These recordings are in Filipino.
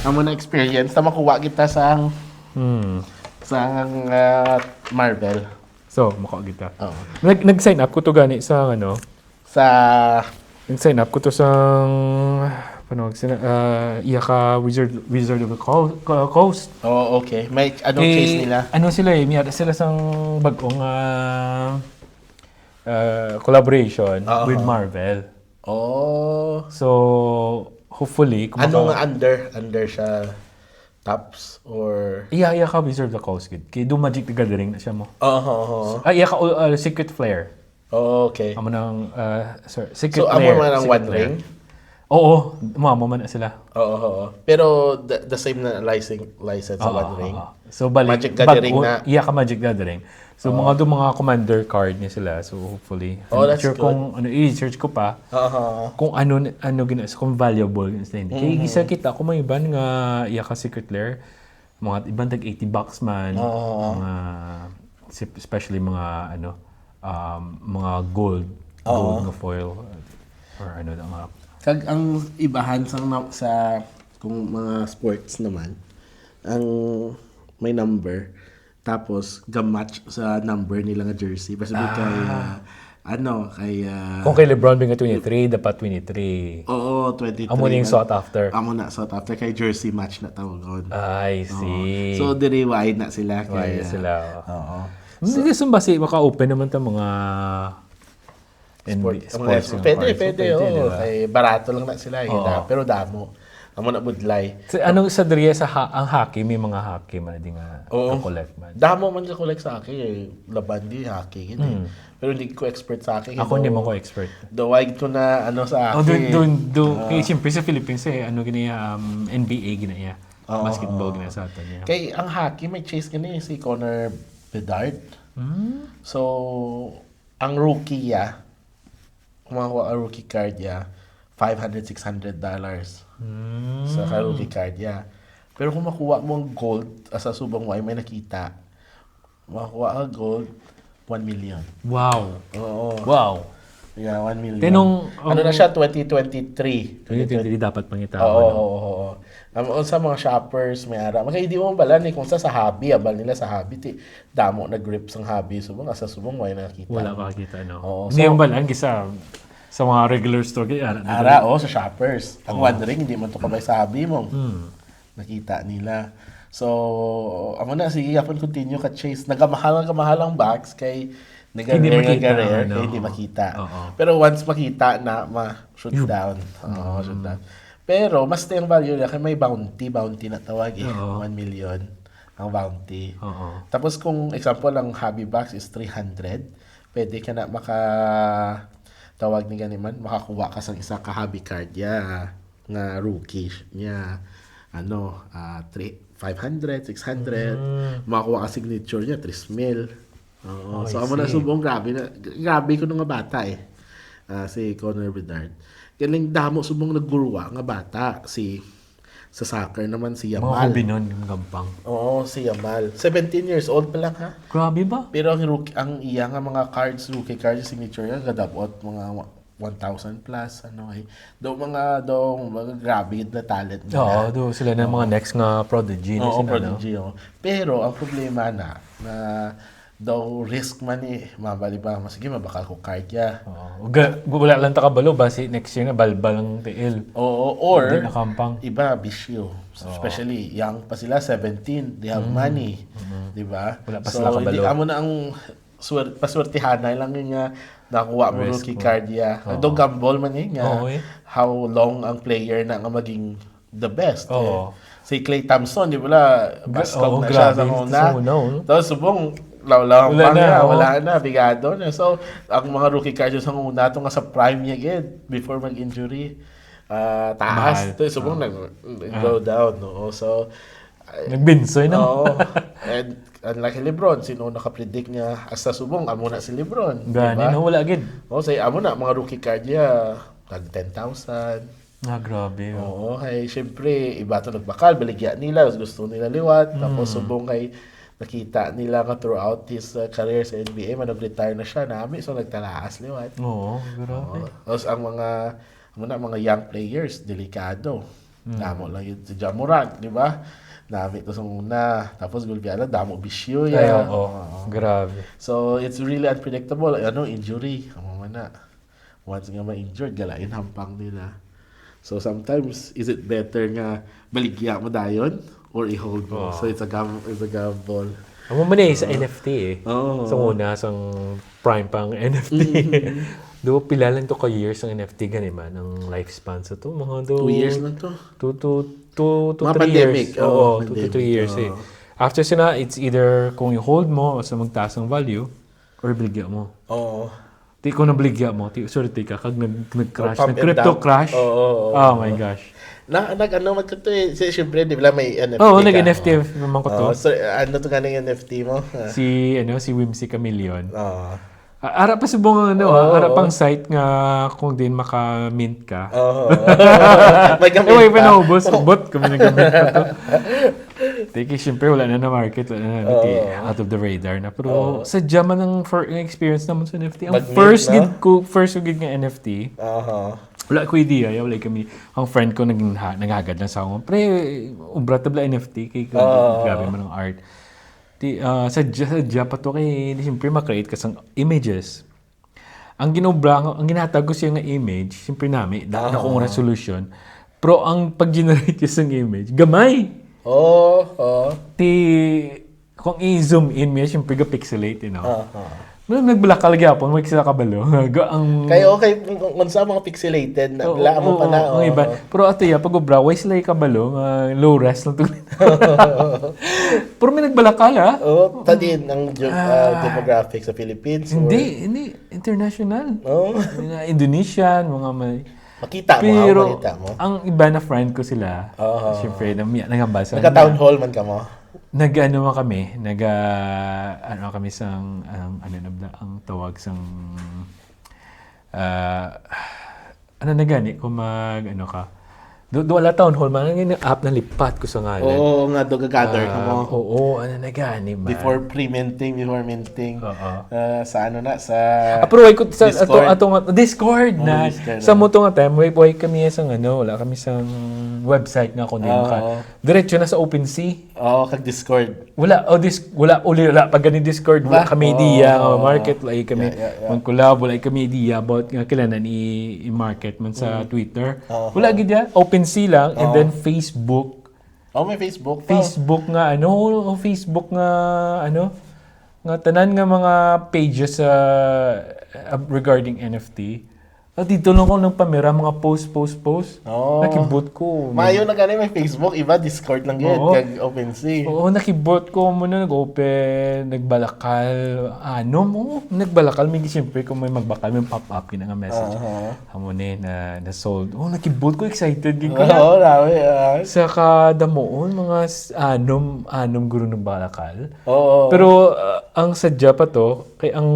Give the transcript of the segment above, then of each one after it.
amo na experience na makuha kita sa Marvel. So, mako kita. Oo. Nag-sign up ko to gani sa ano. Sa Nag-sign up ko to sa iya ka Wizard of the Coast. Oh, okay. May anong case nila? Ano sila miyara sila sang bagong collaboration with Marvel. Oh. So, hopefully, Ano nga under siya tops or iya ka Wizard of the Coast gid. Kay do Magic the Gathering na siya mo. Oo. Iya ka Secret Flare. Oh, okay. Amo nang Secret So Flare. amo man ang Secret One Flare. Ring. Oo, mamo man na sila. Oo. Pero the same na license sa One Ring. So balik Magic Gathering na. Iya ka Magic Gathering. So mga commander card niya sila. So hopefully. That's sure good. kung i-search ko pa kung ano kung valuable sa hindi. Kaya isa kita kung may iban nga iya ka Secret Lair, mga ibang tag $80 man. Mga especially mga mga gold na foil or ano na mga Kag ang ibahan sa kung mga sports naman, ang may number tapos gamatch sa number nila nga jersey. Basta kay kung kay LeBron nga 23, dapat 23. Oo, 23. Amo na yung sought after. Amo na sought after kay jersey match na tawagon. I see. So diri-wide na sila Kaya sila. Oo. Hindi basi maka-open naman ta mga Sports. Pwede. Oo. Kay barato lang na sila. Pero damo. Amo na budlay. So, anong sa diriya ang hockey, may mga hockey man di nga ang collect man. Damo man sa collect sa akin. Laban di hockey. Pero hindi ko expert sa akin. Ako hindi mo ko expert. Dawag ko na sa akin. Kaya siyempre sa Philippines ginaya NBA ginaya. Basketball ginaya sa atin niya. Kay ang hockey may chase gani si Connor Bedard. So ang rookie kumakuha ang rookie card $500-600 sa rookie card Pero kung makuha mo ang gold sa subong may nakita, makuha ka gold 1 million. Wow. Oo. Wow. Yeah, 1 million. Tinong ano na siya 2023. 2020 dapat pangita. Oo. Sa mga shoppers may ara. Hindi mo balan kung sa hobby, abal nila sa hobby damo na grips ang hobby subong sa subong may nakita. Wala ka kita no. Oo, Hindi mo balan sa mga regular store kaya sa shoppers. Ang One Ring hindi man to kabay sa hobby mo. Nakita nila. So, amo na sige yapon continue ka chase. Nagamahal ang box kay Hindi makita, hindi makita. Pero once makita na ma-shoot down. Shoot down. Pero mas yung value niya kay may bounty na tawag 1 million ang bounty. Tapos kung example ang hobby box is 300, pwede ka na tawag ni ganiman makakuha ka sa isa ka hobby card nga rookie niya 500, 600, makakuha ka signature niya 3,000. So amo na subong grabe ko nga bata si Connor Bedard. Galing damo subong nagguruwa nga bata sa soccer naman si Yamal. Mga hobby nun, yung gampang. Oo, si Yamal. 17 years old pa lang Grabe ba? Pero ang iya nga mga rookie cards, signature niya, gadabot mga 1,000 plus, mga grabe na talent nila. Oo, sila na mga next nga prodigy. Prodigy. Pero ang problema na daw risk man mabali ba sige mabakal ko card wala lang takabalo basi next year na balbal ang tiil. Or nakampang iba bisyo. Especially young pa sila 17, they have money, di ba? Wala pa sila kabalo. Hindi amo na ang paswertihan na lang yung nakuha mo rookie card do gamble man how long ang player na nga maging the best. Si Klay Thompson, di ba? Baskog na siya sa una. Tapos subong wala na, bigado na. So, ang mga rookie cards sa una, ito nga sa prime niya before mag-injury, taas. Ito, subong nag-go down. No? So, nagbinsoy na. And unlike Lebron, sino nakapredict niya hasta subong, amo na si Lebron. Gani na wala agad. Say, amo na, mga rookie card niya, tag 10,000. Grabe. Syempre, iba ito nagbakal, baligyan nila, gusto nila liwat, tapos subong kay nakita nila nga throughout his career sa NBA, nag-retire na siya so nagtalaas liwat. Grabe. Tapos ang mga young players, delikado. Damo lang yun si Ja Morant, di ba? Dami ito sa una. Tapos Gulpiana, damo bisyo Ay, yan. grabe. So, it's really unpredictable. Injury. Amo man na. Once nga ma-injured, galain hampang nila. So, sometimes, is it better nga baligya mo dayon or i-hold mo? So, it's a gamble. Amo man sa NFT eh. Sa una, sa prime pang NFT. Do pila lang to ka years ang NFT gani man ang lifespan sa to mga 2 years lang to. 2 to 3 pandemic. years. Oo, 2 to 3 years eh. After sina, it's either kung i-hold mo o sa magtaas ang value or biligya mo. Oo. Di ko na biligya mo. Sorry, ka kag nag-crash. Nag-crypto crash. Oh my gosh. Ano magkato eh. Siyempre, di ba may NFT Oo, nag-NFT naman ko to. So, ano to ganang NFT mo? Si Whimsy Chameleon. Oo. Ara pa subong ara pang site nga kung din maka-mint ka. May gamit Anyway, pinaubos. Bot kami nag-mint pa to. Tiki, syempre wala na market. Wala na out of the radar na. Pero sadya man ang experience naman sa NFT. Ang first gid nga NFT. Wala ko idea. Wala kami. Ang friend ko naghagad lang sa ako. Pre, ubra tabla NFT. Kay grabe man ang art. Sadya pa to kay siyempre makreate ka sang images. Ang ginatago siya nga image, siyempre nami, na kung resolution. Pero ang pag-generate yung image, gamay. Kung i-zoom in mo, siyempre ga-pixelate, you know. Nagbulakal gyapon, may sila kabalo. Kayo kung sa mga pixelated, naglaan mo pa na. Iba. Pero ato ya, pag ubra, way sila kabalo, low res lang to. Pero may nagbalakal Tadin ang demographics sa Philippines. Hindi. International. Mga Indonesian, mga may... Makita mo. Ang iba na friend ko sila, siyempre, nangabasa. Nagka-town hall man ka mo? Nag-ano kami, kami sang, ang tawag sang, na gani, kung ka, wala town hall, mga app na lipat ko sa ngalan. Oo, nga gather ka mo. Oo, na gani man. Before minting. Sa pero wait ko, sa Discord na. Sa mo to nga time, wait kami sang wala kami sang website nga kung di ka. Diretso na sa OpenSea. Kag Discord. Wala pag gani Discord, wala kami idea market, wala kami mag-collab, wala kami idea about nga kailangan i-market man sa Twitter. Wala gid ya, OpenSea lang, and then Facebook. May Facebook. Facebook nga tanan nga mga pages regarding NFT. Dito lang ako ng pamera, mga post. Nakibot ko. Mayo na gani may Facebook, iba Discord lang yun, kag OpenSea. Oo, nakibot ko muna, nag-open, nagbalakal. Nagbalakal. May siyempre kung may magbakal, may pop-up, yun nga message. Hamon na sold. Nakibot ko, excited din ko na. Rawi. Sa kadamoon, mga anom guro ng balakal. Pero ang sadya pa to, kay ang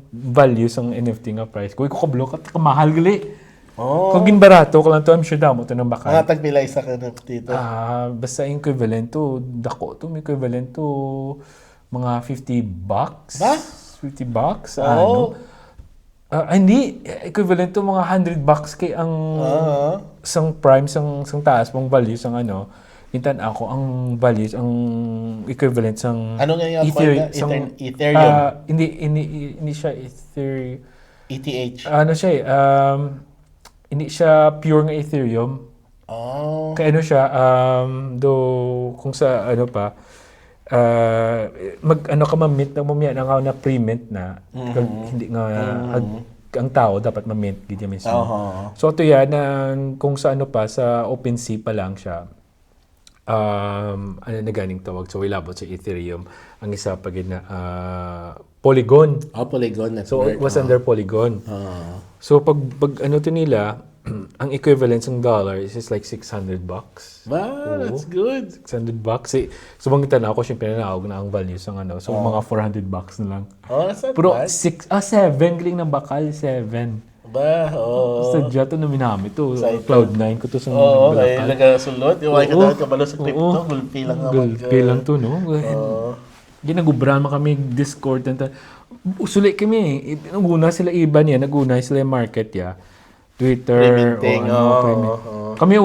values ng NFT nga price ko, kablo mahal gali. Kung ginbarato ko lang to, I'm sure damo to ng bakal. Mga tagpilay sa NFT to. Basta equivalent to, dako to, equivalent to mga $50. Ba? $50? Hindi, equivalent to mga $100 kay ang sang prime, sang taas mong value, sang intan ako, ang values, ang equivalent sang ano nga yung Ethereum? Hindi siya Ethereum. ETH. Siya hindi siya pure nga Ethereum. Kaya siya, kung sa ka ma-mint na mamaya na pre-mint na. Hindi nga, ang tao dapat ma-mint. So ito yan, kung sa sa OpenSea pa lang siya, na ganing tawag sa wilabot sa Ethereum, ang isa pa na Polygon. Polygon network. So it was under Polygon. So pag nila, ang equivalent ng dollar is like $600. Wow, that's good. $600. So bangitan ako, syempre naawag na ang value sa So mga $400 na lang. That's not pero bad. 7 galing ng bakal, 7. Sadya to na minami to. Cloud9 ko to sa okay, nagasulod. Iway ka dapat kabalo sa crypto. Gulpi lang naman. Gulpi lang to, no? Ginagubran mo kami Discord. Usulit kami. Naguna sila iba niya. Naguna sila yung market ya. Twitter, Pre-minting, Kami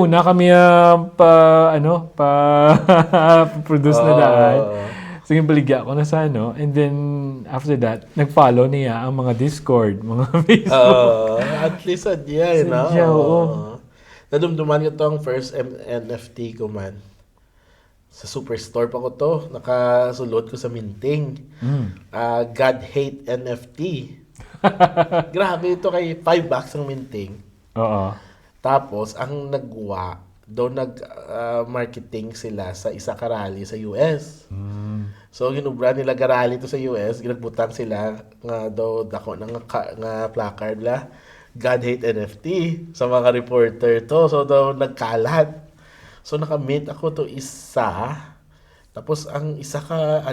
produce na daan. Sige, baligya ako na sa and then, after that, nag-follow niya ang mga Discord, mga Facebook. At least, nadumduman ko itong first NFT ko, man. Sa Superstore pa ko to. Nakasulot ko sa minting. God Hate NFT. Grabe ito kay $5 ang minting. Oo. Tapos, ang nagwa, doon nag-marketing sila sa isa karali sa US. So, ginubra nila karali to sa US, ginagbutan sila nga daw dako nga placard la, God Hate NFT sa mga reporter to. So, daw nagkalat. So, nakamit ako to isa. Tapos, ang isa ka,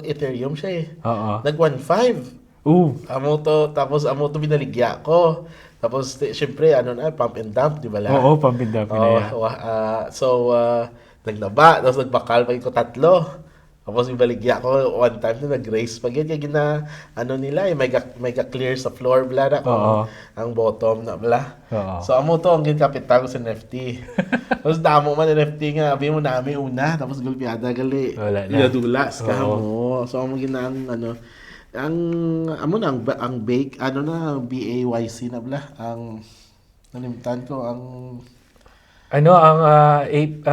Ethereum siya eh. Nag 1.5. Tapos amo to binaligya ko. Tapos, syempre, pump and dump, di ba lang? Oo, pump and dump. Naglaba, tapos nagbakal pa ko 3. Tapos, ibaligya ko, one time na nag-race pa yun. Kaya nila, may ka-clear sa floor, bla na, ang bottom na, bla. So, amo to, ang ginkapital ko sa NFT. Tapos, damo man NFT nga, abi mo namin una, tapos gulpiada gali. Iladulas ka mo. So, amo ginang, ang bake BAYC na bla ang nalimtan ko ang ape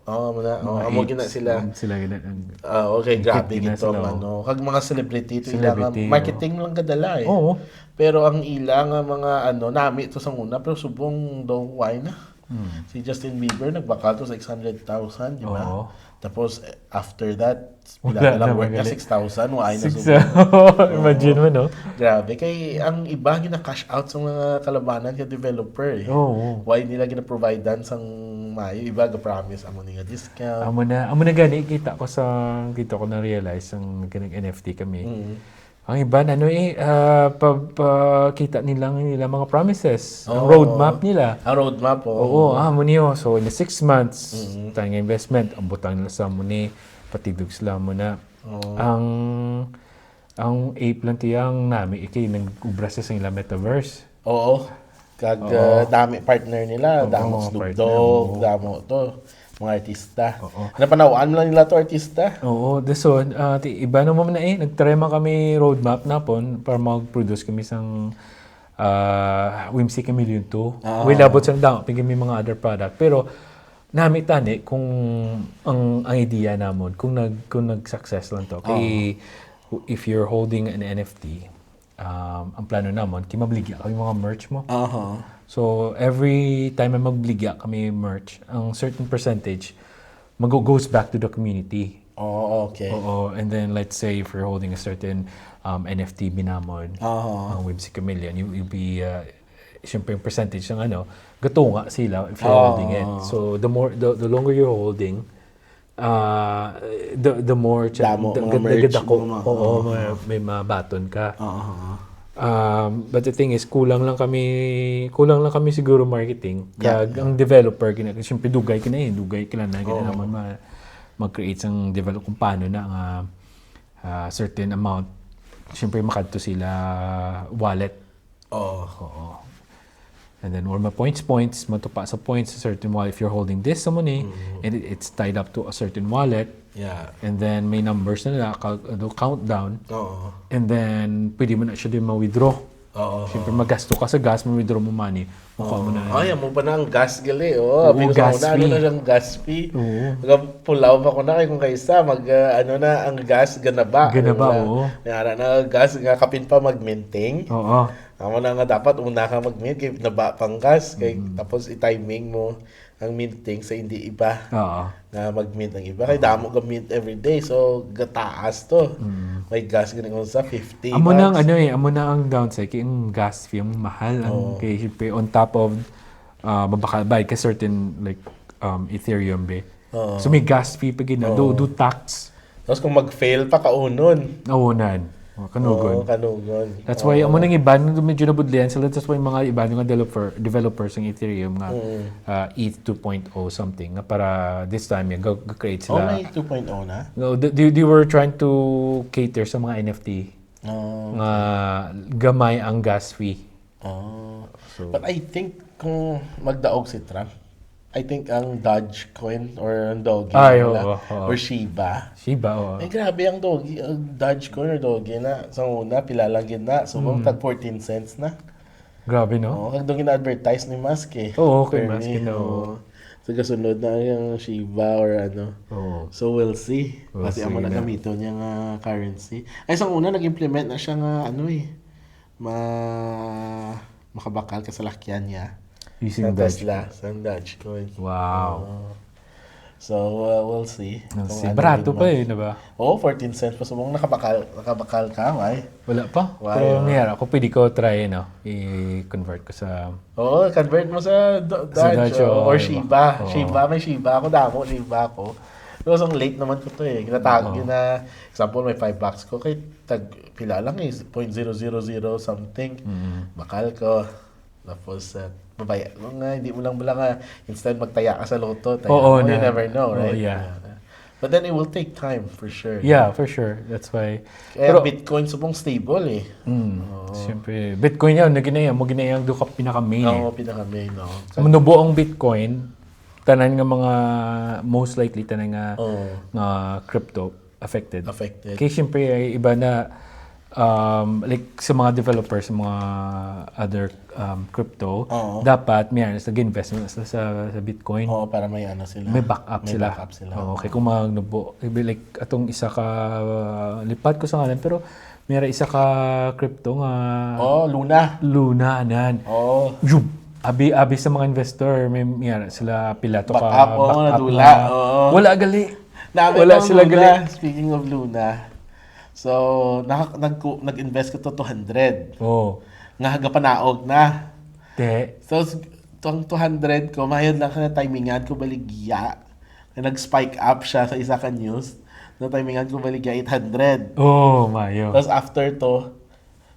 amo gina sila gina okay, grabe gito kag mga celebrity ito ilang marketing lang kadala eh. Pero ang ilang mga nami ito sa una pero subong daw why na. Si Justin Bieber nagbakal to 600,000, di ba? Tapos, after that, bila na lang worth na 6,000. Why na Imagine mo, no? Grabe. Kaya ang iba, gina-cash out sa mga kalabanan ka developer. Eh. Why nila gina-providean sang mayo? Iba, ga-promise, amo nga discount. Amo na gani, kita ko na-realize ang NFT kami. Ang iba kita nila mga promises, ang roadmap nila. Ang roadmap So in the 6 months, tayo nga investment, ang butang nila sa muni, patidog sila muna. Ang ape lang tiyang nami, nag-ubra sa nila metaverse. Kag dami partner nila, damo Snoop Dogg, damo to. Mga artista. Napanawaan mo lang nila to artista? Iba naman nagtry kami roadmap na pon para mag-produce kami sang Whimsy Chameleon 2. Labot sa dang kami mga other product. Pero nami tani kung ang idea namon kung nag-success lang to. If you're holding an NFT, ang plano namon kimabligya kami mga merch mo. So, every time na magbligya kami merch, ang certain percentage goes back to the community. Okay. And then, let's say, if you're holding a certain NFT binamon, ang Whimsy Chameleon, you'll be, siyempre yung percentage ng gatunga sila if you're holding it. So, the longer you're holding, the more may mabaton ka. But the thing is, kulang lang kami siguro marketing. Kag ang developer siyempre dugay naman mag-create sang develop kung paano na ang certain amount. Siyempre makadto sila wallet. And then or points matupa sa points sa certain wallet if you're holding this sa money and it's tied up to a certain wallet. And then may numbers na nila countdown. And then pwede mo na siya din ma-withdraw. Siyempre magasto ka sa gas, ma-withdraw mo money. Mukha mo na. Mo pa na ang gas gali. Gas fee. Na siyang gas fee. Pulaw pa ko na kung kaysa ang gas ganaba. Nara na gas nga kapin pa mag-minting. Amo na nga dapat una ka mag-mint kay naba pang gas kay tapos i-timing mo ang minting sa hindi iba. Na mag-mint ang iba kay damo ka mint every day so gataas to. May gas gani ko sa 50. Amo na ang downside kay ang gas fee ang mahal ang kay on top of babakal ka certain like Ethereum be. So may gas fee pa gina do tax. Tapos kung mag-fail pa kaunon. Kanugon. That's why amo nang iban medyo nabudlian sila. That's why mga iban nga developers ng Ethereum nga ETH 2.0 something nga para this time create sila. May 2.0 na? No, they were trying to cater sa mga NFT. Nga gamay ang gas fee. So, But I think kung magdaog si Trump, I think ang Dogecoin or ang Doge or Shiba. Ay grabe ang Doge, ang Dogecoin or Doge na. Sa una, pilalagin na. So, tag 14 cents na. Grabe, no? Oo, kag doon gina-advertise ni Musk eh. Oo, kay Musk, So, kasunod na yung Shiba or ano. So, we'll see. Kasi amo na gamito niya nga currency. Ay, sa una, nag-implement na siya nga ano eh. Makabakal ka sa lakyan niya. Using Tesla, sa Dogecoin. Wow. So, we'll see. Barato pa eh, diba? Oo, 14 cents pa. So, mong nakabakal ka, why? Wala pa. Pero mayroon ako, pwede ko try, i-convert ko sa... Oo, convert mo sa Doge or Shiba. Shiba, may Shiba ako. Damo, Shiba ako. Pero ang late naman ko to eh. Example, may $5 ko. Kay pila lang eh, 0.000 something. Bakal ko. Tapos, babaya. Hindi mo lang instead magtaya ka sa loto. You never know, right? But then it will take time, for sure. Yeah, for sure. That's why. Kaya Bitcoin subong stable eh. Siyempre, Bitcoin yan, mo ginayang do ka pinaka-main eh. Oo, pinaka-main. Sa mundo ang Bitcoin, tanan nga mga, most likely tanan nga crypto affected. Kaya siyempre, iba na, like sa mga developers, sa mga other crypto, dapat may nag-invest sa Bitcoin. Oo, para may sila. May backup sila. Okay, kung magnubo. Like, atong isa ka, lipat ko sa ngalan, pero may isa ka crypto nga... Luna. Luna, nan. Abi sa mga investor, may sila pilato ka. Backup nadula. Wala gali. Wala sila gali. Speaking of Luna, so, nag-invest ko to 200. Nga hagapanaog na. So, itong 200 ko, mayroon lang ka na timingan ko baligya. Nag-spike up siya sa isa ka news. Na timingan ko baligya 800. Mayo. Tapos after to,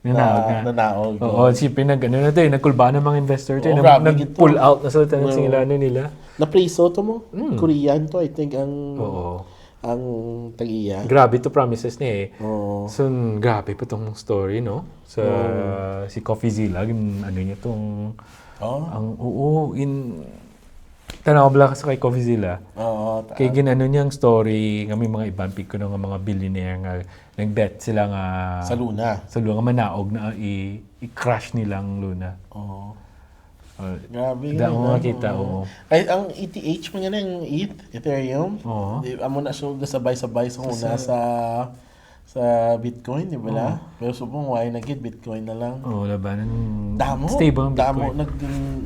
nanaog. Siyempre nagkulba ng mga investor to. Nag-pull out na sa singilano nila. Na-preso to mo? Korean to, I think, ang tag-iya. Grabe to promises niya eh. So, grabe pa tong story, no? Si CoffeeZilla, niya tong... Tanaw bala ka sa kay CoffeeZilla. Kay ginano niyang story, nga may mga ibang pick ko ng mga billionaire nga nag-bet sila nga... Sa Luna. Sa Luna, nga manaog na i-crash nilang Luna. Grabe. Dahil makita, Ay, ang ETH mo yan, yung Ethereum. Amo na siya sabay-sabay sa una sa Bitcoin, di ba? Pero subong, why nag-get Bitcoin na lang? Labanan. Stable ang Bitcoin.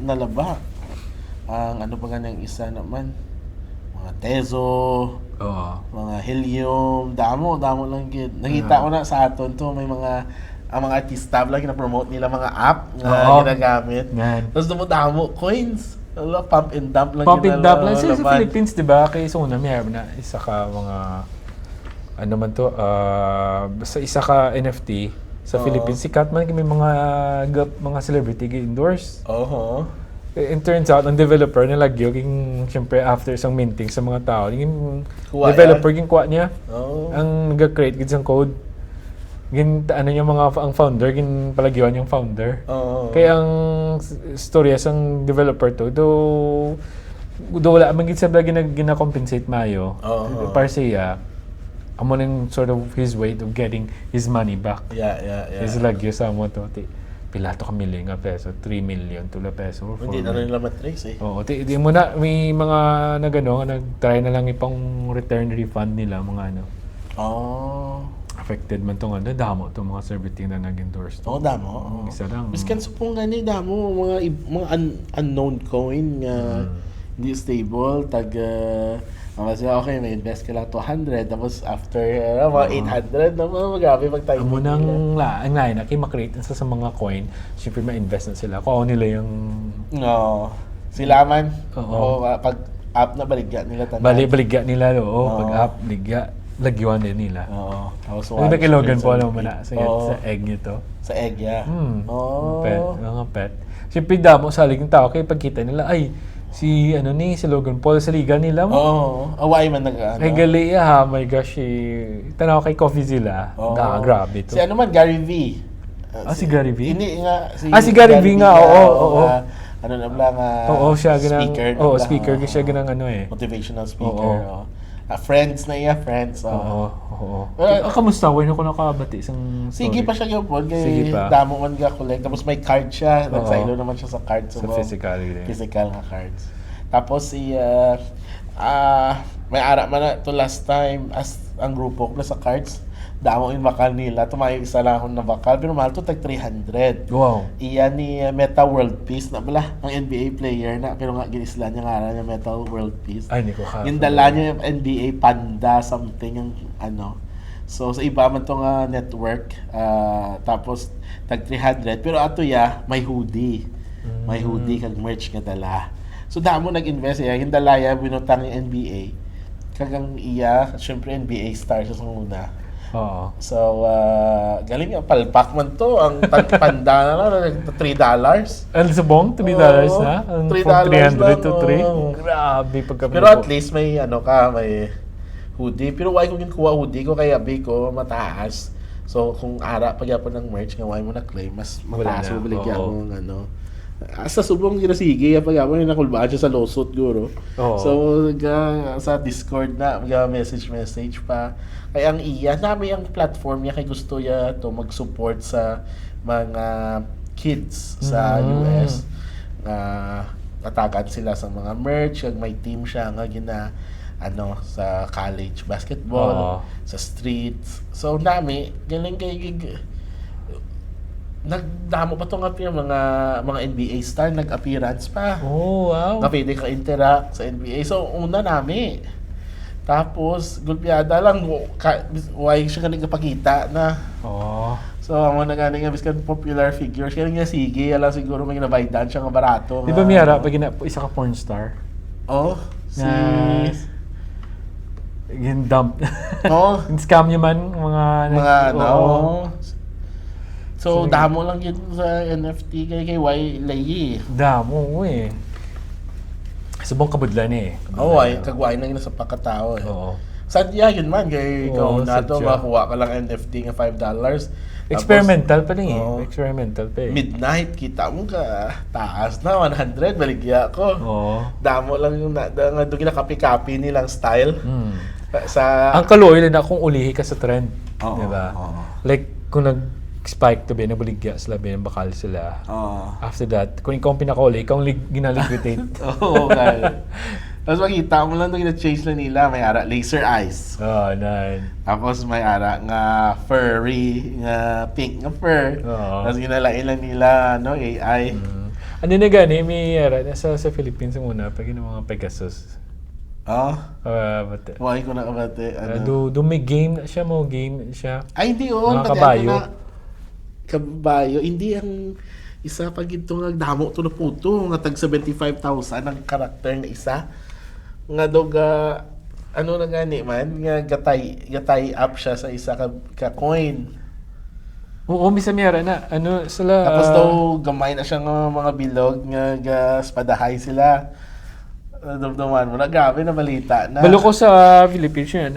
Nalaba. Ang ano pa ganang isa naman? Mga Tezo, mga Helium, damo lang gid. Nakita ko na sa aton to, may ang mga artista vlog na promote nila mga app na ginagamit. Tapos dumudamo coins. Pump and dump lang. Pump and dump lang sa Philippines, di ba? Kaya so may na isa ka mga ano man to, sa isa ka NFT sa Philippines, sikat man may mga celebrity endorse. It turns out, ang developer nalagyo, siyempre after isang minting sa mga tao, yung developer, kuha niya, ang nag-create isang code. Ang founder, palagyan yung founder. Kaya ang storya sang developer to, do wala, sa vlog gina-compensate mayo, para siya, amo nang sort of his way of getting his money back. His lagyo sa mo to, pilato ka million nga peso, 3 million tula peso. Hindi na rin lang matrace eh. Di mo na, may mga nag-try na lang ipang return refund nila, mga ano. Affected man itong damo itong mga celebrity na nag-endorse. Damo. Isa lang. Miskan supong damo, mga unknown coin nga hindi stable, kasi okay, may invest ka lang 200, tapos after mga 800 na grabe pag-time. Amo nang ang lain, makreate sa mga coin, siyempre ma-invest na sila. Kung nila yung... Sila man. Pag up na baligya nila tanan. Baligya nila, pag up, baligya. Lagyuan din nila. Kay Logan Paul naman na sa egg nito. Sa egg, Mga pet. Siyempre damo sa haliging tao, kaya pagkita nila, ay, si Logan Paul sa liga nila mo. Away man nag-ano. Ay gali, my gosh, tanaw kay CoffeeZilla. Grabe to. Si Gary V. Si Gary V? Hindi nga. Si Gary V nga, oo. Ano na lang, siya speaker. Speaker. Siya ginang motivational speaker. Friends na friends. Oo. Kamusta? Wala ko nakabati isang story. Sige pa siya yung pod. Damo man ka collect. Tapos may card siya. Nagsailo naman siya sa cards. Sa physical. Physical nga cards. Tapos may ara man na to last time as ang grupo ko na sa cards. Damo yung bakal nila. Tumayo isa lang akong na bakal. Pero mahal to tag 300. Wow. Iyan ni Meta World Peace na bala. Ang NBA player na. Pero nga ginisla niya nga niya Meta World Peace. Ay, hindi ko ka. Yung dala niya yung NBA Panda something yung So sa iba man tong network. Tapos tag 300. Pero ato may hoodie. May hoodie kag merch nga dala. So damo nag-invest yung dala binutang yung NBA. Kagang syempre NBA star siya sa una. Oo. So, galing nga, palpak man to. Ang tagpanda na lang, $3. Ang subong, $3 na? Ang $3 300 to 3? lang. Grabe pagka. Pero at least may may hoodie. Pero why ko kinukuha hoodie ko, kaya ko mataas. So, kung ara pagyapon ng merch, nga why mo na-claim, mas mataas mo balik ako ng sa subong ginasige, pagyapon yung nakulbaan siya sa lawsuit, guro. So, sa Discord na, message pa. Kaya ang namin ang platform niya kay gusto niya to mag-support sa mga kids sa US. Atakan sila sa mga merch, may team siya nga sa college basketball, sa streets. So nami galing kay nagdamo pa to nga mga NBA star nag-appearance pa. Oh, wow. Nga pwede ka interact sa NBA. So una nami. Tapos, gulpiada lang, why siya ka nagpakita na. So, ang mga nga biskan popular figures, kaya nga sige, alam siguro may nabaydan siya nga barato. Di ba Miara, pag isa ka porn star? Dump. Scam niya man, mga So, damo lang yun sa NFT kay Layi. Damo, Subong kabudlan kagway na yun sa pagkatao Sadya yun man, kay ikaw nato makuha ka lang NFT nga $5. Experimental pa rin Experimental pa Midnight, kita mo ka, taas na, 100, baligya ko. Damo lang yung doon kinakapi-copy nilang style. Ang kaluoy lang na kung ulihi ka sa trend. Diba? Like, kung spike to be nabaligya sila bakal sila. After that, kung ikaw ang pinakauli, ikaw ang ginaliquidate. Tapos makita mo lang ito gina-change na nila. May ara, laser eyes. Tapos may ara nga furry, nga pink nga fur. Tapos ginalain lang nila AI. Ano na gani, may ara, sa Philippines muna, pag yung mga Pegasus. Why ko nakabate? May game na siya, Ay, hindi mga kabayo. Kabayo, hindi ang isa pag ito nga damo to na puto nga tag 75,000 ang karakter na isa nga na gani man nga gatay up siya sa isa ka coin. Misa miyara na sila tapos daw gamay na siya nga mga bilog nga spadahay sila. Dumduman mo na grabe na balita na. Balo ko sa Philippines yun,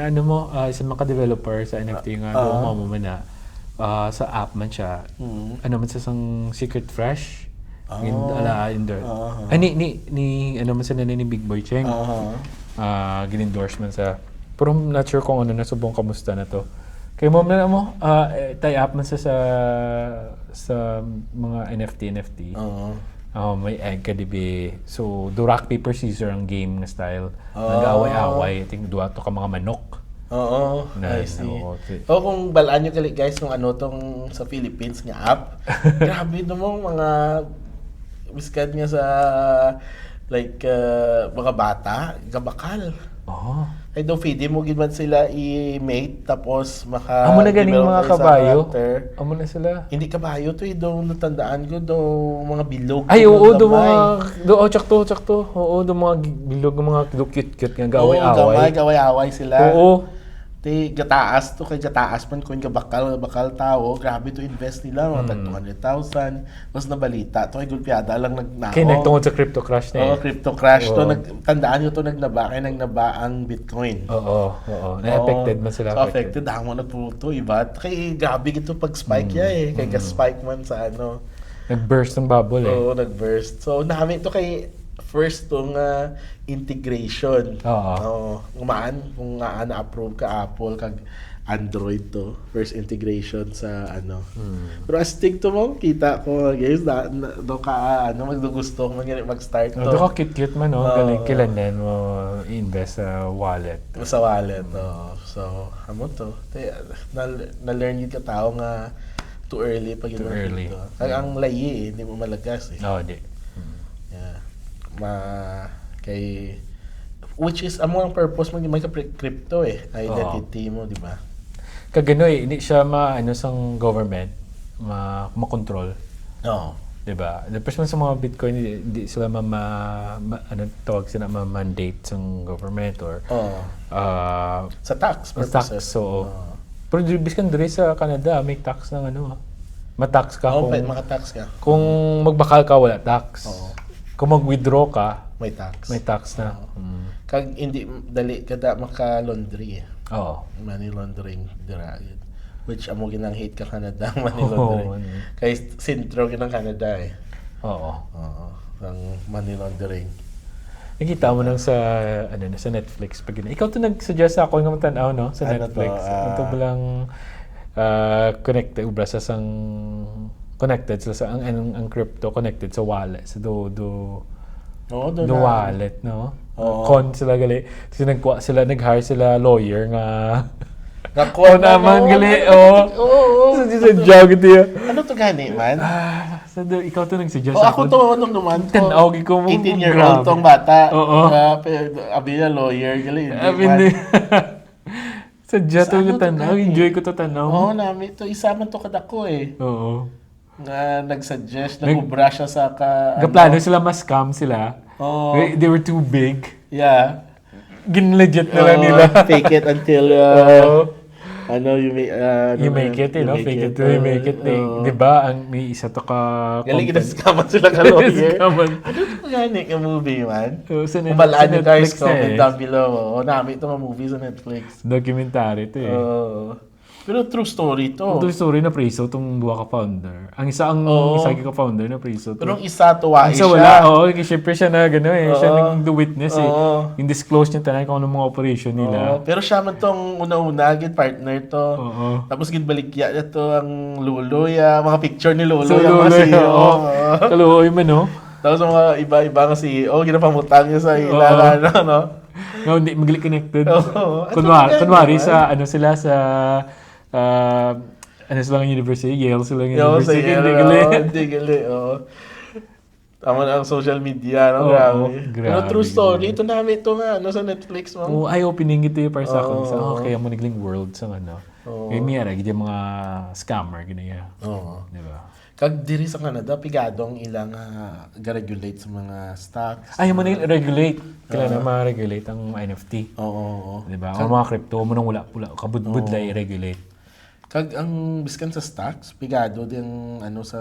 sa mga developer sa NFT nga mo man na sa app man siya. Man sa isang Secret Fresh. Man sa ni Big Boy Cheng. Gin-endorsement sa. Pero not sure kung nasubong kamusta na to. Kaya mo tie up man sa mga NFT. May egg ka dibi. So, do rock paper scissors ang game nga style. Nag-away-away. I think duwa to ka mga manok. I see. Kung balaan nyo guys kung tong sa Philippines nga app. Grabe mo mga miskat nga sa mga bata, gabakal. Ay daw feed mo gid sila i-mate tapos amo na ganing mga kabayo. Amo na sila. Hindi kabayo to daw natandaan ko daw mga bilog. Ay do mga tsakto. Do mga bilog mga cute nga gaway-away. Gaway-away sila. gataas to kay gataas man kung bakal tao, grabe to invest nila mga tag 200,000. Mas nabalita to kay Gulpiada lang nagnao. Kaya nagtungod sa crypto crash na crypto crash to tandaan niyo to nagnaba ang Bitcoin. Oo. Na-affected man sila. So affected mo na po to iba. Kay grabe gito pag spike kay spike man sa Nag-burst ng bubble Oo, nag-burst. So namin to kay first tong integration. Kung na-approve ka Apple kag Android to, first integration sa Pero astig to mo, kita ko guys, do ka magdugusto mag-start to. Do ka cute man galing kilanan mo i-invest sa wallet. Sa wallet, So, to. Na-learn yun ka tao nga too early pag too early. Ang layi hindi mo malagas di. Which is ang purpose mo may crypto identity mo, di ba? Kagano hindi siya sang government makontrol. Di ba? Tapos man sa mga Bitcoin hindi sila tawag sila mandate sang government or sa tax purposes. Pero biskan diri sa Canada may tax ng ma-tax ka maka-tax ka. Kung magbakal ka wala tax. Kung mag-withdraw ka, may tax na. Kag hindi dali kada maka-laundry. Money laundering dira. Which amo ginang hate ka Canada money laundering. Kay sentro ginang Canada ang money laundering. Nakita mo nang sa sa Netflix pag ikaw to nag-suggest ako ng tanaw sa Netflix. Ito bilang connected ubra sa sang connected sila sa ang crypto connected sa wallet sa do wallet con sila gali kasi nag-hire sila lawyer nga kon naman gali sa job ito ano to gani man ikaw to nagsuggest ako to nung naman to 18-year-old tong bata abi na lawyer gali sadya to tanaw enjoy ko to tanaw nami to isa man to kadako nga nag-suggest, nag-ubra siya sa Gaplano sila, mas-scam sila. They were too big. Yeah. Gin-legit na lang nila. Fake it until, you make it, fake it till you make it. Diba, may isa to ka... Galing ina-scaman sila ka lawyer. Ano ito gani ang movie, man? Kumalaan nyo guys, comment down below. Namin ito mga movie sa Netflix. Documentary ito Pero true story to. True story na preso tong duha ka founder. Ang isa ka founder na preso to. Pero ang isa tuwa siya. Wala. Siyempre siya na gano'n siya nang the witness in-disclose niya tanan kung anong mga operation nila. Pero siya man tong una-una, partner to. Tapos baligya niya to ang Luloy, mga picture ni Luloy. Kaluoy man Tapos mga iba-iba nga CEO, ginapamutang niya sa ilala hindi magli connected. Kunwari sa sila sa sila ng university? Yale sila ng university. Hindi gali. Tama na ang social media, grabe. Pero true story, ito namin ito nga, sa Netflix mo. Eye-opening ito para sa akin. Kaya mo nagling world sa miyara, gito mga scammer, ganyan. Diba? Kag diri sa Canada, pigadong ilang ga-regulate sa mga stocks. Ayaw mo na regulate. Kailangan na ma-regulate ang NFT. Diba? O mga crypto, mo nang wala kabudbud na i-regulate. Kag ang biskan sa stocks, pigado din sa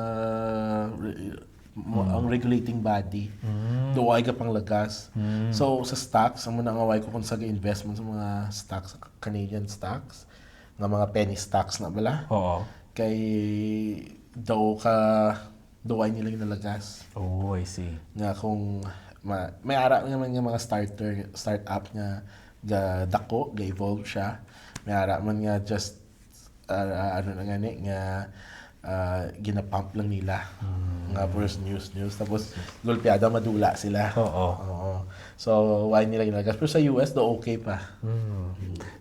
ang regulating body. Duway ka pang lagas. So sa stocks, amo nang away ko kung sa investment sa mga stocks, Canadian stocks, nga mga penny stocks na bala. Kay duway nila yung nalagas. I see. Nga kung may ara naman nga mga startup nga dako, ga-evolve siya. May ara man nga just ginapump lang nila nga first news tapos gulpiada madula sila. So why nila ginagas pero sa US do okay pa.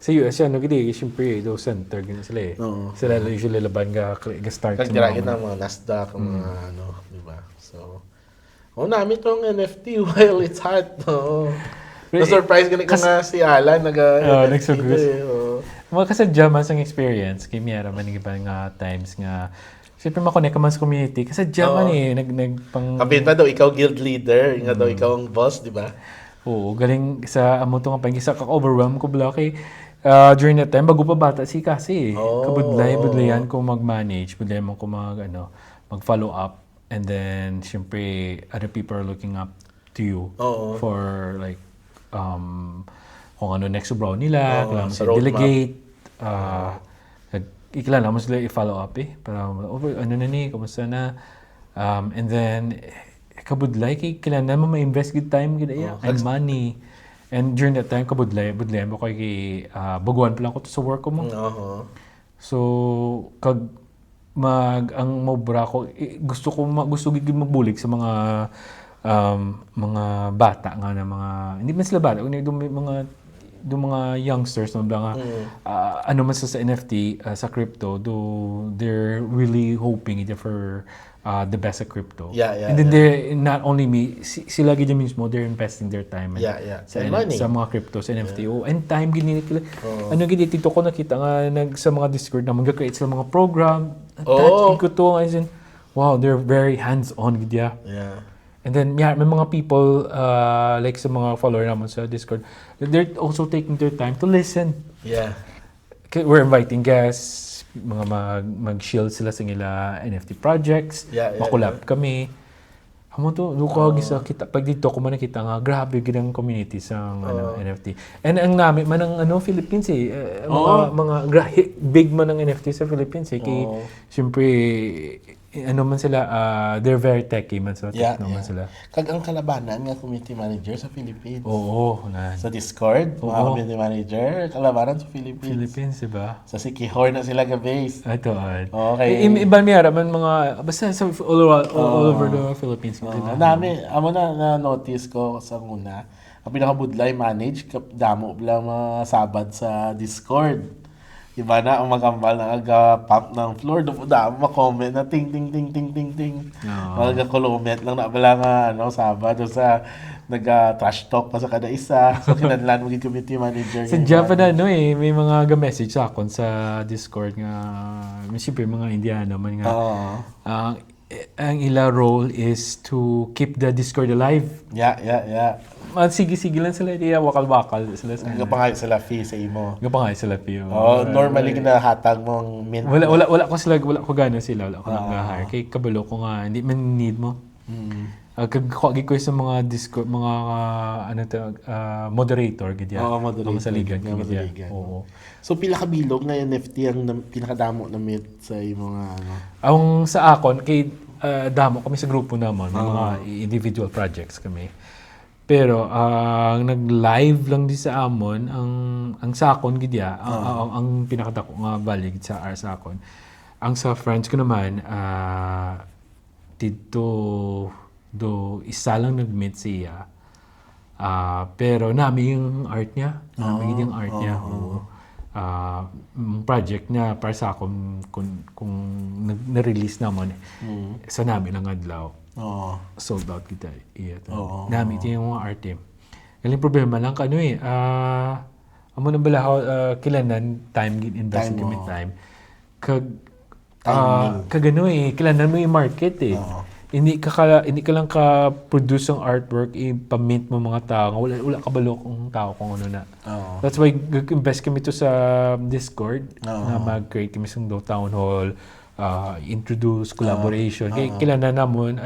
Sa US gidi syempre do center gina sila sila usually laban ga start sa mga Nasdaq mga di ba. So namin tong NFT while it's hot. Na-surprise gani ko nga si Alan nagsugus. Mga kasadya man sang experience, kay Miara man nga times nga siyempre makonect ka man sa community. Kasadya man nagpang... Kapit pa daw, ikaw guild leader, nga daw ikaw ang boss, di ba? Oo, galing sa amo to nga pang isa kaka-overwhelm ko bala kay during that time, bago pa bata si kasi. Budlayan ko mag-manage, budlayan mo ko mag-follow up. And then, syempre, other people are looking up to you for like, kung ano next brow nila, kailangan mo sila delegate, kailangan mo sila i-follow up para ano na kamusta na, and then kabudlay kailangan mo ma-invest good time and money, and during that time budlay mo kay baguhan pa lang ko to sa work ko mo. So kag ang mobra ko gusto gid magbulig sa mga bata nga na mga hindi man sila bata mga youngsters no mga ano man sa NFT sa crypto they're really hoping for the best sa crypto. And then they not only sila gid mismo they're investing their time sa mga crypto sa NFT and time gid nila ano gid dito ko nakita nga sa mga Discord na mag-create sila mga program attach ko to as in wow they're very hands on gid And then, may mga people, like sa mga follower naman sa Discord, they're also taking their time to listen. We're inviting guests, mga mag-shield sila sa nila NFT projects, makulab kami. Hamo to, kita pag dito ko man nakita nga grabe gid ang community sa NFT. And ang namin man ang Philippines mga big man ang NFT sa Philippines kay syempre ano man sila they're very techy man so naman sila. Kag ang kalabanan nga community manager sa Philippines. Sa Discord, mga community manager, kalabanan sa Philippines, diba? Sa Sikihor na sila ga-base. Ito. Okay. Iban miyara man mga basta sa all over the Philippines. Dami, amo na notice ko sa una. Ang pinakabudlay manage damo lang mga sabad sa Discord. Iba na ang magambal na aga-pump ng floor. Damo ma-comment na ting. Mag-comment lang na bala nga Sabado sa nag-trash talk pa sa kada isa. So kinadlan mo community manager. Sa Japan may mga ga-message sa akon sa Discord nga siyempre mga Indiano man nga. Ang ila role is to keep the Discord alive. Sige lang sila wakal-wakal sila sa. Gapangay sila fee sa imo. Gapangay sila fee. Normally ginahatag mong mint. Wala ko gana sila, wala ko nang-hire. Kay kabalo ko nga hindi man need mo. Kagkuha ko sa mga Discord, mga moderator gid moderator sa ligan gid. So pila ka bilog na NFT ang pinakadamo na mint sa mga Ang sa akon kay damo kami sa grupo naman, mga individual projects kami. Pero ang nag-live lang di sa amon ang sa akon gid ang pinakadako nga balig sa akon. Ang sa friends ko naman dito isa lang nag-meet siya. Pero nami yung art niya. Project niya para sa akon kung na-release naman sa namin lang adlaw. Sold out kita. Nami ito yung mga art Galing problema lang amo na bala kilanan time invest kami time. Kilanan mo yung market Hindi ka lang ka-produce ng artwork, i-pamint mo mga tao. Wala kabalo kung tao kung ano na. That's why invest kami to sa Discord na mag-create kami sa town hall, introduce collaboration. Kailangan namon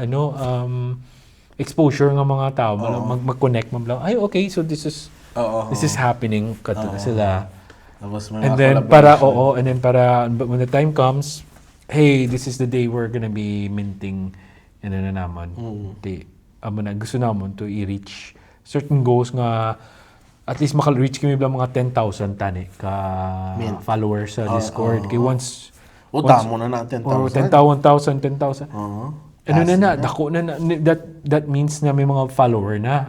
exposure ng mga tao, mag-connect mo lang. Ay okay, so this is happening kato na sila. And then para when the time comes, hey, this is the day we're gonna be minting naman. Gusto namon to i-reach certain goals nga at least maka-reach kami lang mga 10,000 tani ka followers sa Discord. Kay once damo na 10,000. 10,000. Dako na that means na may mga follower na.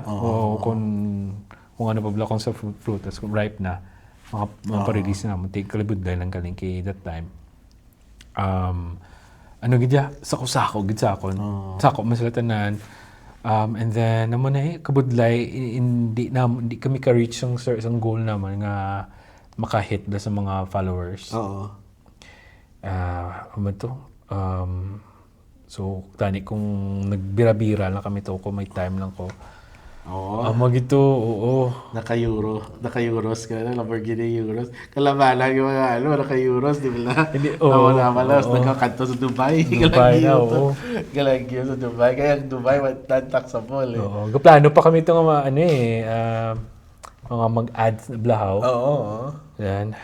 Kung ano pa bala kung sa fruitas, kung ripe na, mga pa-release na mo. Kalibod lang kaling kay that time. Sako gid sa akon. Sako man sila tanan. And then kabudlay hindi kami ka-reach ang goal naman nga maka-hit sa mga followers. So tani kung nagbira-bira lang kami to kung may time lang ko. Oo. Magito, oo. Naka-Euros ka na, Lamborghini Euros. Kalabala yung mga naka-Euros, di ba? Hindi, Naman, nagkakanto sa Dubai. Dubai na, oo. Galagyo sa Dubai. Kaya ang Dubai, non-taxable eh. Oo. Plano pa kami itong mga mag-ads na blahaw. Oo. Yan.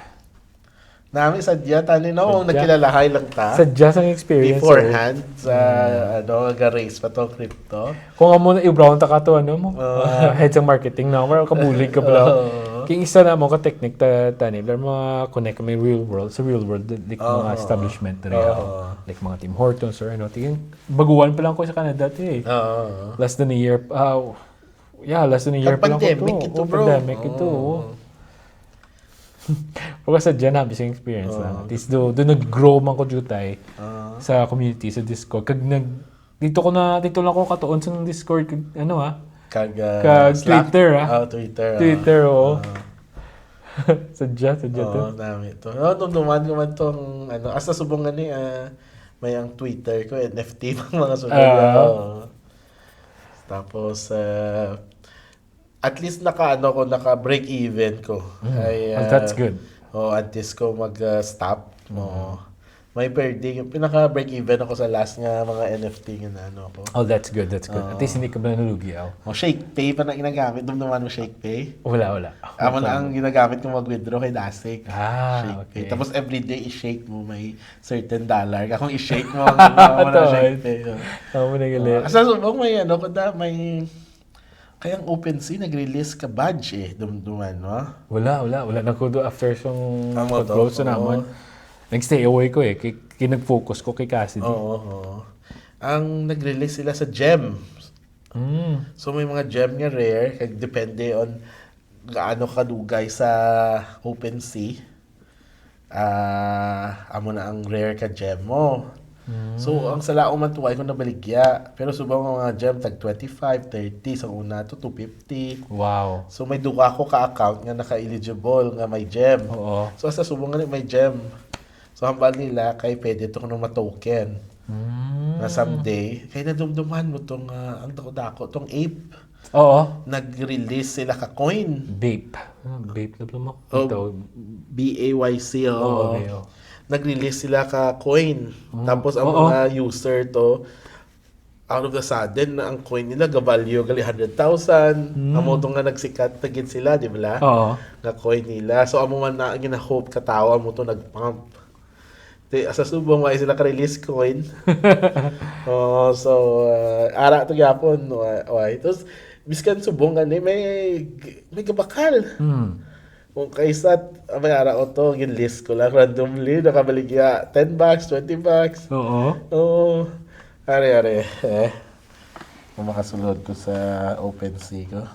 Nami sadya, tani no, nagkilalahay lang ta. Sadya sa experience. Beforehand, sa race pa to, crypto. Kung mo na i-brown ta ka to, heads ng marketing na, wala kabulig ka pala. Kaya isa na mo ka-technique tani, mga connect kami real world, sa real world, like mga establishment na rin. Like mga Tim Hortons or tingin, baguhan pa lang ko sa Canada eh. Less than a year, less than a year pa lang ko to. Pandemic ito. Pagka sa dyan, habi sa experience lang. At least doon nag-grow man ko jutay sa community, sa Discord. Dito lang ko katuon sa Discord, Twitter, Twitter, oo. Sadya to. Oo, dami to. Dumaan ko man tong, asa subong may ang Twitter ko, NFT, mga sunod. Tapos, at least naka-break even ko. That's good. Antes ko mag-stop. May per day. Pinaka-break even ako sa last nga mga NFT nga ako. That's good. At least hindi ka ba nalugi, ShakePay pa na ginagamit. Dumduman mo ShakePay? Wala. Amo na ang ginagamit ko mag-withdraw kay Dasik. Okay. Tapos everyday i-shake mo may certain dollar. Kung i-shake mo, na ShakePay. Amo na galit. Asa subong may kayang OpenSea nag-release ka badge dumduman, no? Wala na ko do after song close na naman. Nag-stay away ko nag-focus ko kay Cassidy. Oo. Ang nag-release sila sa gem. So may mga gem nga rare, depende on gaano kadugay sa OpenSea. Amo na ang rare ka gem mo. So, ang salao man tuway ko nabaligya. Pero subang mga gem, tag 25, 30, sa una to 250. Wow. So, may duwa ko ka-account nga naka-eligible nga may gem. Oo. So, sa subang nga may gem. So, hambal nila kay pwede itong ma-token. Na someday, kaya nadumduman mo itong, ang dako-dako, itong ape. Oo. Nag-release sila ka-coin. Bape na pala mo. BAYC. Oo. Nag-release sila ka-coin. Tapos ang mga user to, out of the sudden, ang coin nila, gavalyo, gali 100,000. Amo to nga nagsikat, tagid sila, di ba? Oo. Nga coin nila. So, amo man na, gina-hope katawa mo to nag-pump. Sa subong, may sila ka-release coin. Ara to yapon. Tapos, biskan subong, may gabakal. Kung kaysa, may araw to, list ko lang randomly, nakabaligya $10, $20. Oo. Are. Kung makasulod ko sa OpenSea ko.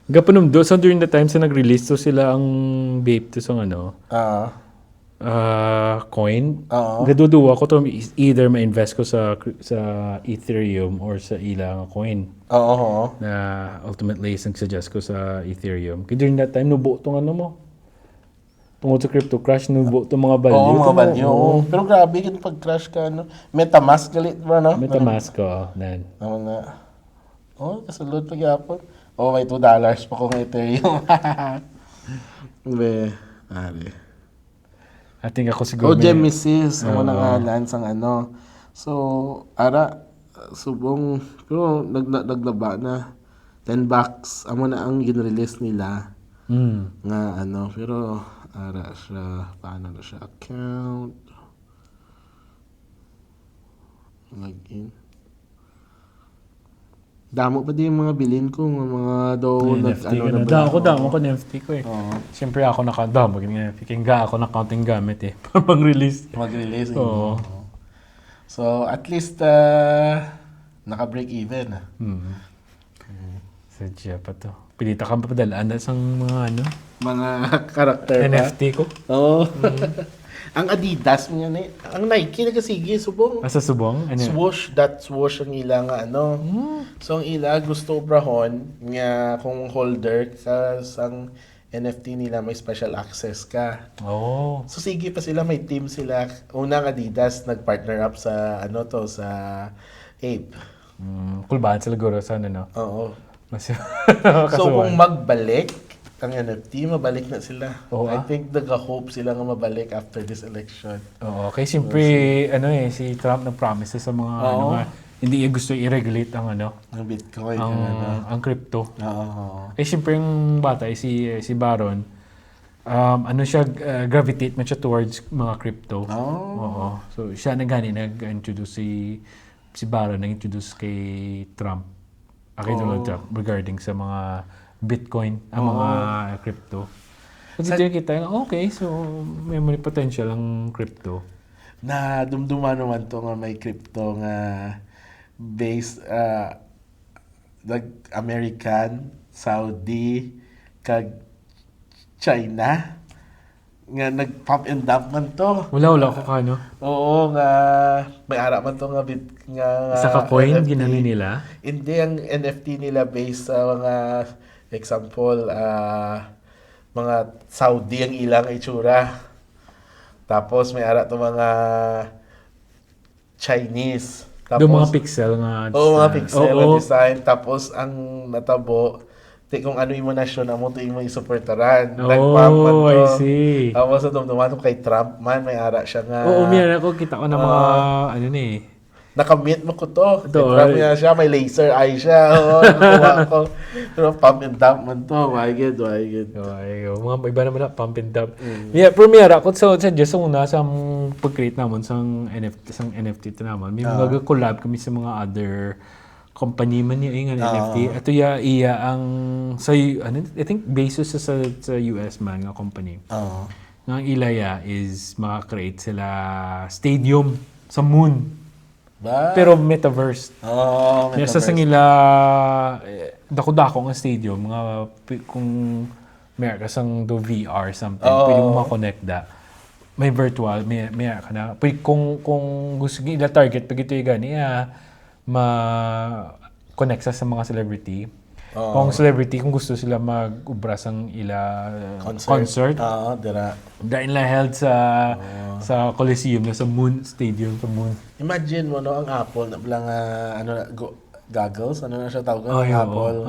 Gapanom do, so during the time sa nag-release to sila ang vape to sa coin. Gaduduwa ko to either ma-invest ko sa Ethereum or sa ilang coin. Na ultimately suggest ko sa Ethereum. Kaya during that time, nubo itong mo. Tungkol sa crypto crash, nubo itong mga value. Oo, mga value. Pero grabe, kung pag-crash ka, MetaMask galit ba, no? MetaMask ko, nan. Oo nga. Kasulod pag yapon. May $2 pa kong Ethereum. Are. I think ako siguro. Genesis, mga ngalan sang So, subong, pero naglaba na $10. Amo na ang gin-release nila. Nga pero siya, paano na siya account? Login. Damo pa din mga bilin ko, mga Damo ko NFT ko Siyempre ako nakadamo NFT. Kaya ako na-counting gamit para mag-release. Mag-release. So, at least, naka-break even. Sadya pa to. Pilita kang papadalaan sa mga mga karakter NFT ko. Ang Adidas mo yan ang Nike nagasige subong. Sa subong? Swoosh, swoosh ang ilang So ang ila gusto brahon nga kung holder ka sang NFT nila may special access ka. So sige pa sila, may team sila. Unang Adidas nag-partner up sa sa Ape. Kulbahan sila guro sa Oo. So kung magbalik ang NFT, mabalik na sila. I think nag-hope sila nga mabalik after this election. Oo, kaya siyempre, si Trump nag-promise sa mga, hindi niya gusto i-regulate ang ang Bitcoin, ang crypto. Eh siyempre yung bata, si Baron, gravitate man siya towards mga crypto. Oo. So siya nag-introduce si Baron, nag-introduce kay Trump, kay Donald Trump, regarding sa mga Bitcoin, ang mga crypto. Kasi kita so may potential ang crypto. Na dumduman naman to nga may crypto nga based American, Saudi, kag China nga nag-pump and dump man to. Wala ko kano. Oo nga may ara man to nga isa ka coin ginani nila. Hindi ang NFT nila based sa mga example mga Saudi ang ilang itsura. Tapos may ara to mga Chinese. Tapos mga pixel nga. Mga pixel na design. Tapos ang natabo kung ano yung nasyon mo ito yung isuportaran. Nag-pump man to. I see. Tapos sa dumduman kay Trump man, may ara siya nga. Umiyan ako, kita ko na mga, nakamit mo ko to. Trump niya siya, may laser eye siya. Nakuha ko. Pero pump and dump man to. Why good. Mga iba naman na, pump and dump. Pero may ara ko, sa Diyos, una sa pag-create naman sang NFT ito naman, may mga collab kami sa mga other company man niya ng NFT. Ato iya ang I think basis sa US man nga company. Nga ilaya is maka-create sila stadium sa moon. Pero metaverse. Metaverse. Sa nila dako-dako nga stadium nga kung may kasang do VR something, pwede mo ma-connect da. May virtual, may ka na. Pwede kung gusto nila target pag ito yung gani, ma-connect sa mga celebrity. Kung celebrity, kung gusto sila mag-ubra sang ila concert. Dahil na held sa Coliseum, sa Moon Stadium, sa Moon. Imagine mo, ang Apple, na bilang, goggles, na siya tawag? Apple.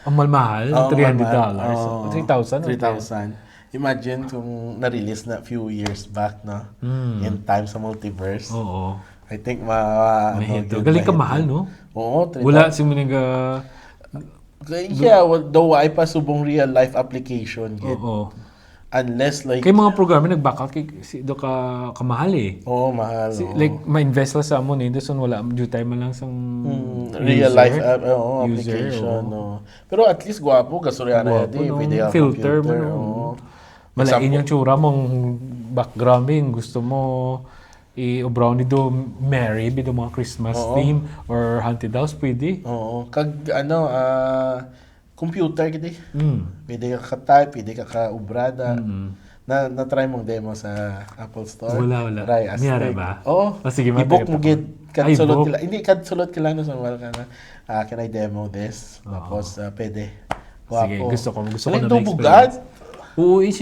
Ang malmahal, $300. 3,000. Imagine kung na-release na few years back, no? In time sa multiverse. I think galing ka mahal, no? Oo. Wala si Minaga. Though ay pa subong real life application. Unless like kay mga programmer nag-back out do ka kamahal eh. Mahal. Like ma-invest la sa mo so wala due time man lang sang real life application. Pero at least gwapo gasolina di video filter mo. Malain yung tsura mong background gusto mo i-obraw ni do Mary bido mga Christmas theme or haunted house pwede. Kag computer gidi. Pwede ka type, pwede ka ka-ubrada. Na-try mong demo sa Apple Store. Wala. Miyara ba? Sige, i-book mo gid. Kadsulot kila. Hindi kadsulot kila no sa wala ka na. Can I demo this? Tapos pwede. Sige, gusto ko na experience.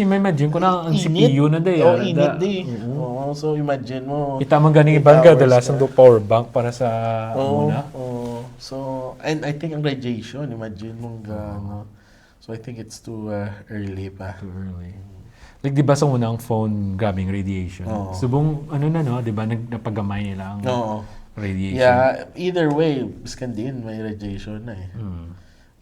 May imagine ko na ang CPU na day. Init day. So imagine mo. Kita man ganing ibang dala sa power bank para sa muna. So, and I think ang radiation, imagine mo So I think it's too early pa. Too early. Like, di ba sa unang phone, grabing radiation? Subong, di ba, napagamay nila ang radiation? Yeah, either way, biskan din, may radiation na eh.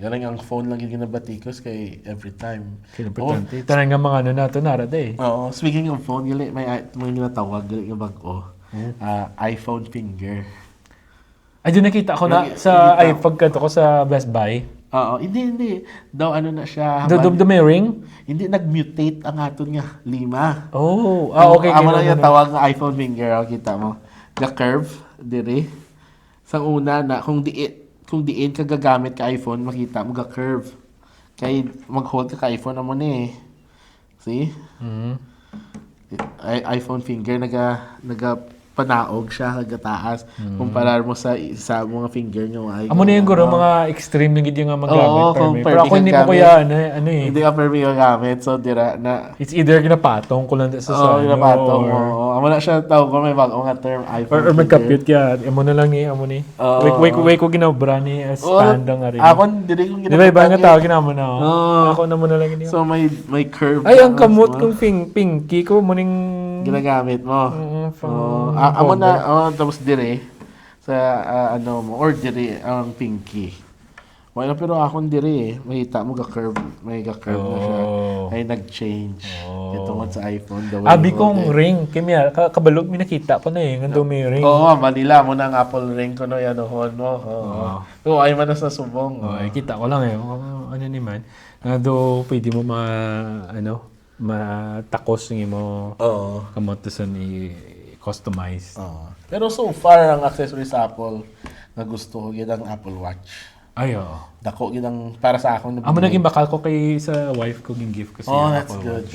Yan ang phone lang yung ginabatikos kay every time. Importante. Tanang nga mga nato narada eh. Speaking of phone, may ginatawag, yung bago. iPhone finger. Ay, doon nakita ko na sa pagkato ko sa Best Buy. Hindi. Daw na siya. May ring? Hindi, nag-mutate ang aton nga. 5. Okay. Amo na yung tawag ng iPhone finger. Kita mo. The curve, dire. Sang una na, kung diin ka gagamit ka iPhone, makita mo ga-curve. Kaya mag-hold ka iPhone naman eh. See? iPhone finger, panaog siya kagataas kumpara mo sa mga finger nyo ay amo na yung guro mga extreme na gid yung magamit pero ako hindi mo kuya ano eh hindi ka permi gamit so dira na it's either ginapatong ko lang sa ginapatong amo na siya tawag ko may bago nga term iPhone or magkapit ka amo na lang ni amo ni wait ko ginobra ni stand ang ari ako diri ko ginapatong di ba nga tawag ginamo na ako na mo na lang ni so may curve ay ang kamot kong pinky ko mo ning ginagamit mo amo na tapos dire sa ano mo or dire ang pinky. Wala pero akong dire makita mo may ga-curve na siya. Ay nag-change. Tungod sa iPhone the way. Abi kong ring kimya kabalog mi nakita ko na ngando may ring. Manila mo nang Apple ring ko no yan mo. Ay man sa subong. Ay kita ko lang ano ni man. Ngado pwede mo matakos ng mo. Kamot sa ni customize. Pero so far, ang accessories sa Apple na gusto ko, yun ang Apple Watch. Ay, Dako, yun ang para sa akong amo naging bakal ko kay sa wife ko ging gift ko siya that's good.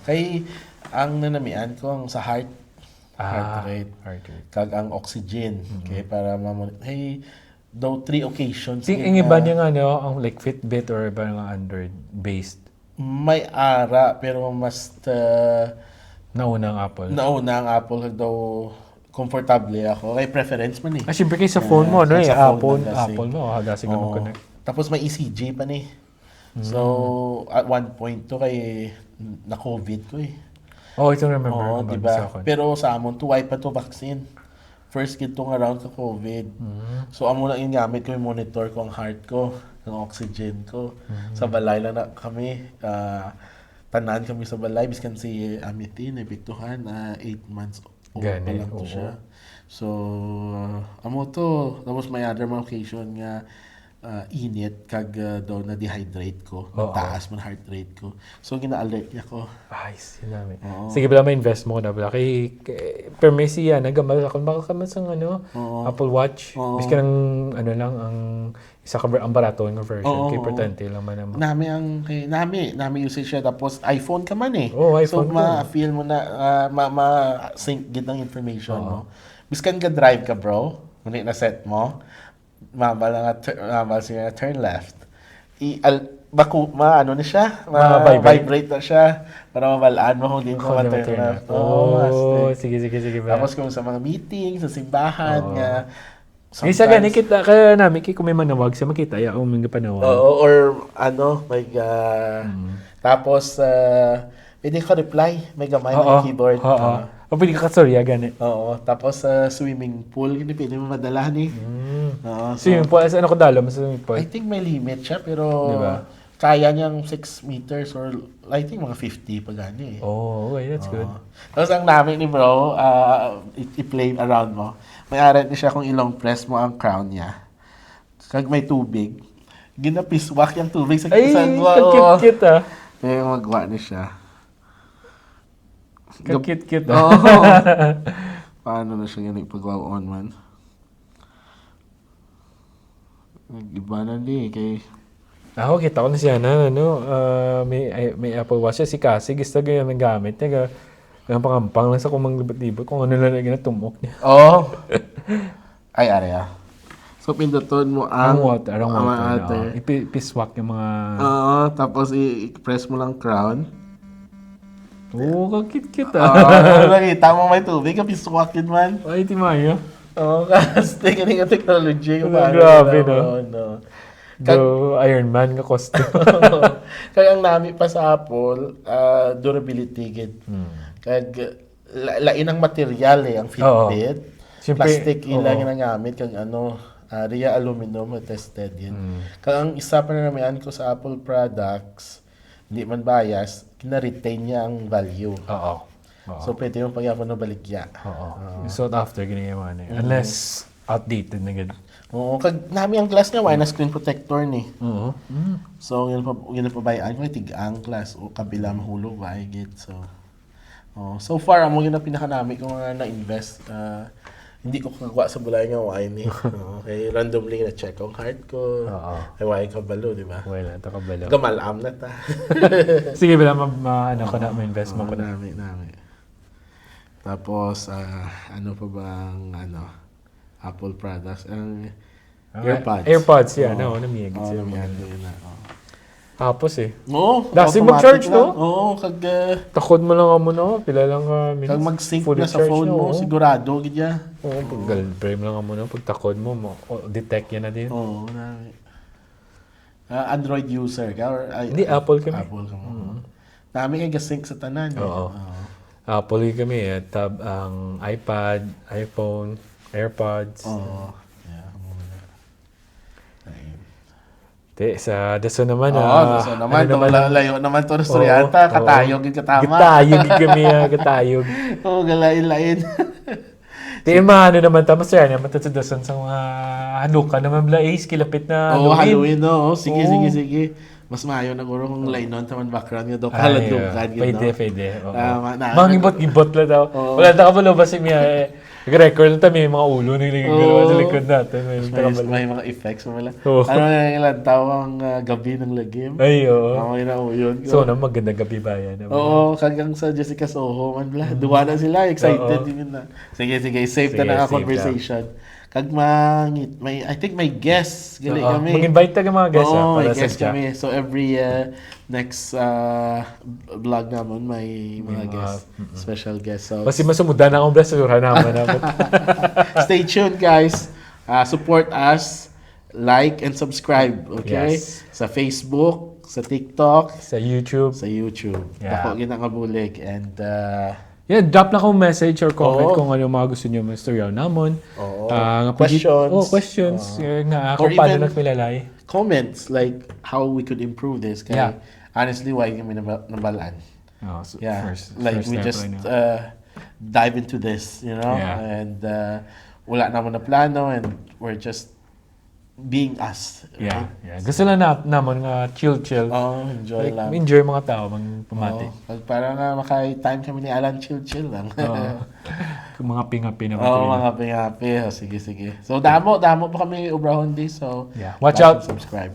Kay, ang nanamian ko, ang sa heart rate. Kag ang oxygen. Okay, para hey, though 3 occasions. Ang iba niya ang like Fitbit or iba nga Android-based? May ara, pero mas nauna ang Apple. Nauna ang Apple daw komportable ako. Kay preference man eh. Siyempre kayo sa phone mo, Apple mo, hagasig ka mag-connect. Tapos may ECG pa ni. So, at one point to kay na-COVID ko eh. Ito remember. Diba? Pero sa amon, tuway pa to vaccine. First kid tong around ka COVID. So, amo na yung gamit ko yung monitor ko ang heart ko, ang oxygen ko. Sa balay lang na kami. Tanan kami sa balay. Biskan si Amity, naipiktuhan, 8 months old pa lang to siya. So, amo to. Tapos may other mga occasion nga init kag daw na dehydrate ko. Taas man heart rate ko. So, gina-alert niya ko. Ay, sinami. Sige, bala ma-invest mo na bala. Kay permesi yan, nagamal ako. Baka ka sang Apple Watch. Biskan ang lang, ang isa ka ang barato ng version. Kay importante lang man naman. Nami usage siya. Tapos iPhone ka man eh. iPhone so, ma-feel mo na, ma-sync git ang information mo. Biskan ka drive ka bro. Ngunit na set mo. Mabala siya turn left. Ano na siya? Vibrate na siya. Para mabalaan mo kung di mo ma-turn left. Sige. Tapos kung sa mga meeting, sa simbahan, nga, isa gani kita kaya namin kung may manawag sa makita ya may panawag. Or tapos pwede ka reply, may gamay ng keyboard. Pwede ka kasorya gani. Tapos swimming pool, hindi pwede mo madala ni. Swimming pool, ano ko dalo sa swimming pool? I think may limit siya pero diba? Kaya niyang 6 meters or I think mga 50 pa gani. Okay, that's good. Tapos ang namin ni bro, i-play around mo. May arat niya siya kung ilong press mo ang crown niya. Kag may tubig. Ginapiswak yung tubig sa gwa. Ay, cute ah. Kaya magwa niya siya. Cute Paano na siya ganit pagwa-on man? Iba na kay ako kita ko na siya na may Apple Watch siya si Cassie gusto ganyan ang gamit niya ang pangampang lang sa kumang libot-libot kung ano lang na tumok niya. Ay area. So pinduton mo ang water. Ipiswak yung mga tapos i-press mo lang crown. Cute Nakita mo may tubig, kapiswak yun man. Ay, timayo. Kasi tingin nga technology. Grabe no. Iron Man nga costume. Kaya ang nami pa sa Apple, durability gid. Kaya lain ang material ang Fitbit. Plastic ilang ginagamit kang Ria aluminum tested yun. Kaya ang isa pa na naman ko sa Apple products, hindi man bias, kina-retain niya ang value. So pwede yung pagyapon na baligya. So after ganyan unless outdated na gano'n. Kag nami ang glass niya, why na screen protector ni. So yun pa bayaan ko tig-ang glass o kabila mahulog why git. So far amo yun ang pinakanami ko nga na-invest. Hindi ko kagawa sa bulay nga why ni. Okay, randomly na check ang heart ko. Ay why kabalo, di ba? Wala ta kabalo. Gamalam na ta. Sige bila ma-invest mo ko nami. Tapos, ano pa bang, Apple products? AirPods. AirPods, yan. Namiyagit Oo, sila. namiyagit na. Tapos Oo, Lasing automatic mag-charge, lang. no? Oo, Takod mo lang mo, no? Pila lang minutes. kag mag-sync fully na sa charged phone na, mo, oo. sigurado, ganyan. Oo, pag frame lang mo, no? Pag takod mo, detect yan na din. Oo, Android user ka? Or, Hindi, Apple kami. Apple ka mo. Dami kayo sync sa tanan. Oo. Apple kami, ang iPad, iPhone, AirPods. Oo. Sa daso naman. So naman, layo naman to na storyata. Katayog, katama. Katayog kami, katayog. Oo, galain-lain. Ano naman tama sir, naman sa dason sa mga hanuka naman blaze, kilapit na Halloween, no? Sige. Mas maayo na guro kung lainon taman background nyo. Kaladugkan. Pwede. Mangibot-gibot lang daw. Wala na ka ba si Mia nag-record lang may mga ulo na nagagalawa sa likod natin. May mga effects mo wala. Ano na ilang tawang gabi ng lagim? Ay, oo. May na yun. So, magandang gabi ba yan? Oo, kagang sa Jessica Soho man bla. Duwa na sila, excited din na. Sige, save na ang conversation. Kag I think may guests gali kami. Mag-invite ka mga guests may guests kami. So every next vlog naman may mga guests, special guests. So kasi masumuda na akong brasura naman. Stay tuned guys. Support us, like and subscribe, okay? Yes. Sa Facebook, sa TikTok, sa YouTube. Dako ginangabulig and drop na akong message or comment kung ano mga gusto niyo istorya namon. Questions. Questions. Nga Or kung paano even nagpilalay. Comments like how we could improve this. Kaya honestly, why kami nabalaan? So First we step just right now. dive into this, and wala naman na plano and we're just being us. Right? Gusto lang naman nga chill. Enjoy lang. Enjoy mga tao, pamati. Parang maka-time kami ni Alan chill lang. Mga pingapi naman. Mga pingapi. Sige. So, damo pa kami ubrahon di. So, watch out. Subscribe.